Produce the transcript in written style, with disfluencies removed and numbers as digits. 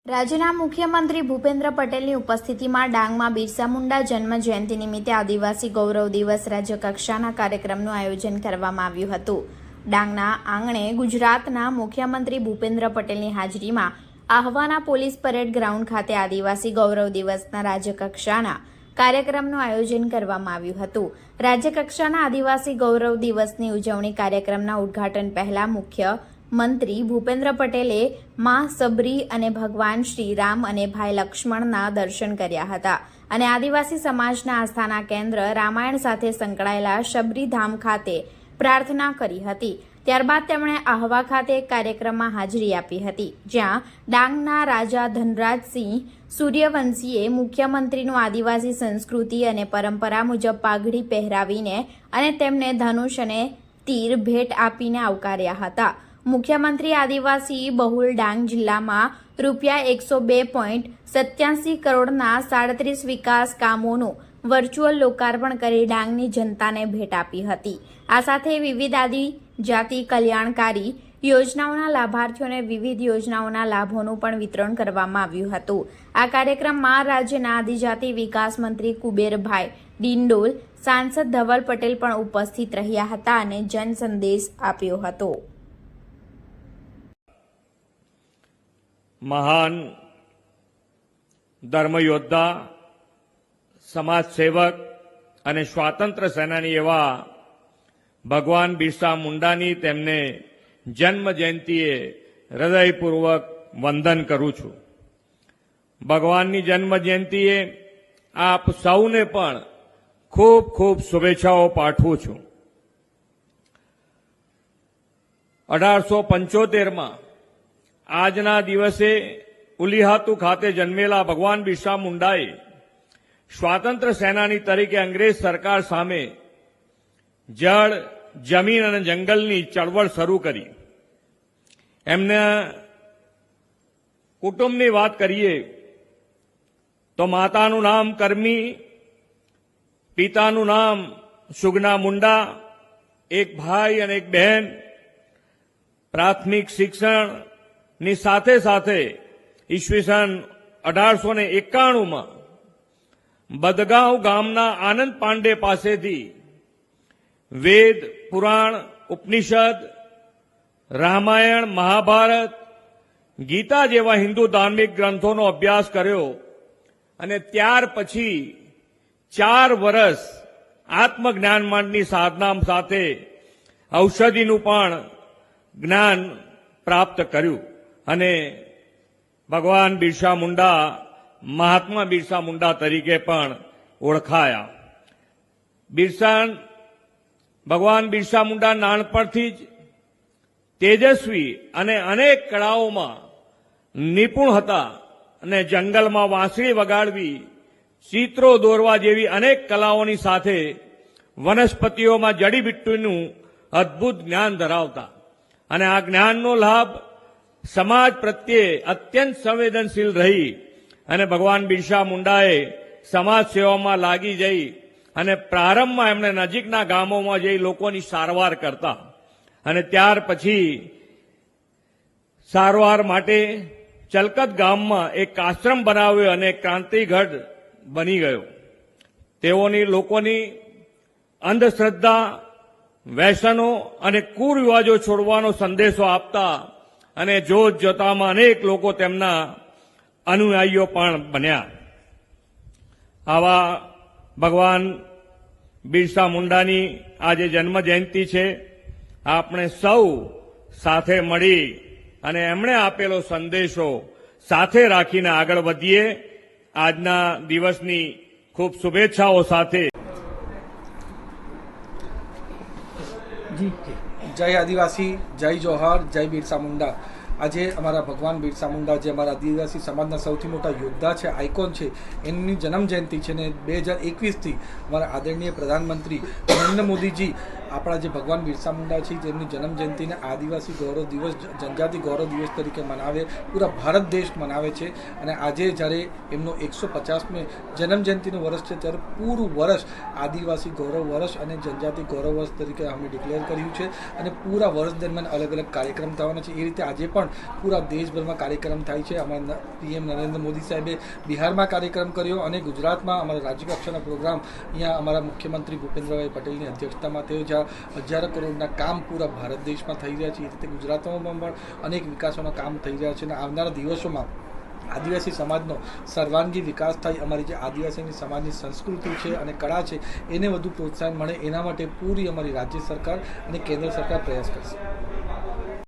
રાજ્યના મુખ્યમંત્રી ભૂપેન્દ્ર પટેલની ઉપસ્થિતિમાં ડાંગમાં બિરસા મુંડા જન્મ જયંતિ નિમિત્તે આદિવાસી ગૌરવ દિવસ રાજ્ય કક્ષાના કાર્યક્રમનું આયોજન કરવામાં આવ્યું હતું. ડાંગના આંગણે ગુજરાતના મુખ્યમંત્રી ભૂપેન્દ્ર પટેલની હાજરીમાં આહવાના પોલીસ પરેડ ગ્રાઉન્ડ ખાતે આદિવાસી ગૌરવ દિવસના રાજ્ય કક્ષાના કાર્યક્રમનું આયોજન કરવામાં આવ્યું હતું. રાજ્ય કક્ષાના આદિવાસી ગૌરવ દિવસની ઉજવણી કાર્યક્રમના ઉદ્ઘાટન પહેલા મુખ્ય મંત્રી ભૂપેન્દ્ર પટેલે માં સબરી અને ભગવાન શ્રી રામ અને ભાઈ લક્ષ્મણના દર્શન કર્યા હતા અને આદિવાસી સમાજના આસ્થાના કેન્દ્ર રામાયણ સાથે સંકળાયેલા શબરીધામ ખાતે પ્રાર્થના કરી હતી. ત્યારબાદ તેમણે આહવા ખાતે એક કાર્યક્રમમાં હાજરી આપી હતી, જ્યાં ડાંગના રાજા ધનરાજસિંહ સૂર્યવંશીએ મુખ્યમંત્રીનું આદિવાસી સંસ્કૃતિ અને પરંપરા મુજબ પાઘડી પહેરાવીને અને તેમને ધનુષ અને તીર ભેટ આપીને આવકાર્યા હતા. મુખ્યમંત્રી આદિવાસી બહુલ ડાંગ જિલ્લામાં ₹102.87 કરોડના 37 વિકાસ કામોનું વર્ચ્યુઅલ લોકાર્પણ કરી ડાંગની જનતાને ભેટ આપી હતી. આ સાથે વિવિધ આદિજાતિ કલ્યાણકારી યોજનાઓના લાભાર્થીઓને વિવિધ યોજનાઓના લાભોનું પણ વિતરણ કરવામાં આવ્યું હતું. આ કાર્યક્રમમાં રાજ્યના આદિજાતિ વિકાસ મંત્રી કુબેરભાઈ ડિંડોલ, સાંસદ ધવલ પટેલ પણ ઉપસ્થિત રહ્યા હતા અને જન સંદેશ આપ્યો હતો. મહાન ધર્મયોદ્ધા, સમાજ સેવક અને સ્વાતંત્ર્ય સેનાની એવા ભગવાન બિરસા મુંડાની તેમને જન્મ જયંતિએ હૃદયપૂર્વક વંદન કરું છું. ભગવાનની જન્મ જયંતિએ આપ સૌને પણ ખૂબ ખૂબ શુભેચ્છાઓ પાઠવું છું. 1875માં આજના દિવસે ઉલિહાતુ ખાતે જન્મેલા ભગવાન બિરસા મુંડાએ સ્વાતંત્ર્ય સેનાની તરીકે અંગ્રેજ સરકાર સામે જળ, જમીન અને જંગલની ચળવળ શરૂ કરી. એમના કુટુંબની વાત કરીએ તો માતાનું નામ કરમી, પિતાનું નામ સુગના મુંડા, એક ભાઈ અને એક બહેન. પ્રાથમિક શિક્ષણ ની સાથે સાથે ઈસવીસન 1891માં બદગાંવ ગામના આનંદ પાંડે પાસેથી વેદ, પુરાણ, ઉપનિષદ, રામાયણ, મહાભારત, ગીતા જેવા હિન્દુ ધાર્મિક ગ્રંથોનો અભ્યાસ કર્યો અને ત્યાર પછી 4 વર્ષ આત્મજ્ઞાન માંડની સાધના સાથે ઔષધિનું પણ જ્ઞાન પ્રાપ્ત કર્યું અને ભગવાન બિરસા મુંડા મહાત્મા બિરસા મુંડા તરીકે પણ ઓળખાયા. ભગવાન બિરસા મુંડા નાનપણથી જ તેજસ્વી અને અનેક કળાઓમાં નિપુણ હતા અને જંગલમાં વાંસળી વગાડવી, ચિત્રો દોરવા જેવી અનેક કલાઓની સાથે વનસ્પતિઓમાં જડીબુટ્ટીનું અદ્ભુત જ્ઞાન ધરાવતા અને આ જ્ઞાનનો લાભ સમાજ પ્રત્યે અત્યંત સંવેદનશીલ રહી અને ભગવાન બિરસા મુંડાએ સમાજ સેવામાં લાગી જઈ અને પ્રારંભમાં એમણે નજીકના ગામોમાં જઈ લોકોની સારવાર કરતા અને ત્યાર પછી સારવાર માટે ચલકત ગામમાં એક આશ્રમ બનાવ્યો અને ક્રાંતિગઢ બની ગયો. તેઓની લોકોની અંધશ્રદ્ધા, વ્યસનો અને કુરિવાજો છોડવાનો સંદેશો આપતા અને જોત જોતામાં અનેક લોકો તેમના અનુયાયીઓ પણ બન્યા. આવા ભગવાન બિરસા મુંડાની આજે જન્મ જયંતિ છે. આપણે સૌ સાથે મળી અને એમણે આપેલો સંદેશો સાથે રાખીને આગળ વધીએ. આજના દિવસની ખૂબ શુભેચ્છાઓ સાથે જય આદિવાસી, જય જોહાર, જય બિરસા મુંડા. આજે અમારા ભગવાન બિરસા મુંડા જે અમારા આદિવાસી સમાજના સૌથી મોટા યોદ્ધા છે, આઇકોન છે, એમની જન્મ જયંતિ છે ને 2021થી અમારા આદરણીય પ્રધાનમંત્રી નરેન્દ્ર મોદીજી આપણા જે ભગવાન બિરસા મુંડા છે તેમની જન્મ જયંતિને આદિવાસી ગૌરવ દિવસ, જનજાતિ ગૌરવ દિવસ તરીકે મનાવે, પૂરા ભારત દેશ મનાવે છે. અને આજે જ્યારે એમનો 150મી જન્મ જયંતિનું વર્ષ છે ત્યારે પૂરું વર્ષ આદિવાસી ગૌરવ વર્ષ અને જનજાતિ ગૌરવ વર્ષ તરીકે અમે ડિક્લેર કર્યું છે. અને પૂરા વર્ષ દરમિયાન અલગ અલગ કાર્યક્રમ થવાના છે. એ રીતે આજે પણ પૂરા દેશભરમાં કાર્યક્રમ થાય છે. અમારા પીએમ નરેન્દ્ર મોદી સાહેબે બિહારમાં કાર્યક્રમ કર્યો અને ગુજરાતમાં અમારા રાજ્યકક્ષાનો પ્રોગ્રામ અહીંયા અમારા મુખ્યમંત્રી ભૂપેન્દ્રભાઈ પટેલની અધ્યક્ષતામાં થયો, જ્યાં હજારો કરોડના કામ પૂરા ભારત દેશમાં થઈ રહ્યા છે. એ રીતે ગુજરાતમાં પણ અનેક વિકાસોના કામ થઈ રહ્યા છે. અને આવનારા દિવસોમાં આદિવાસી સમાજનો સર્વાંગી વિકાસ થાય, અમારી જે આદિવાસીની સમાજની સંસ્કૃતિ છે અને કળા છે એને વધુ પ્રોત્સાહન મળે, એના માટે પૂરી અમારી રાજ્ય સરકાર અને કેન્દ્ર સરકાર પ્રયાસ કરશે.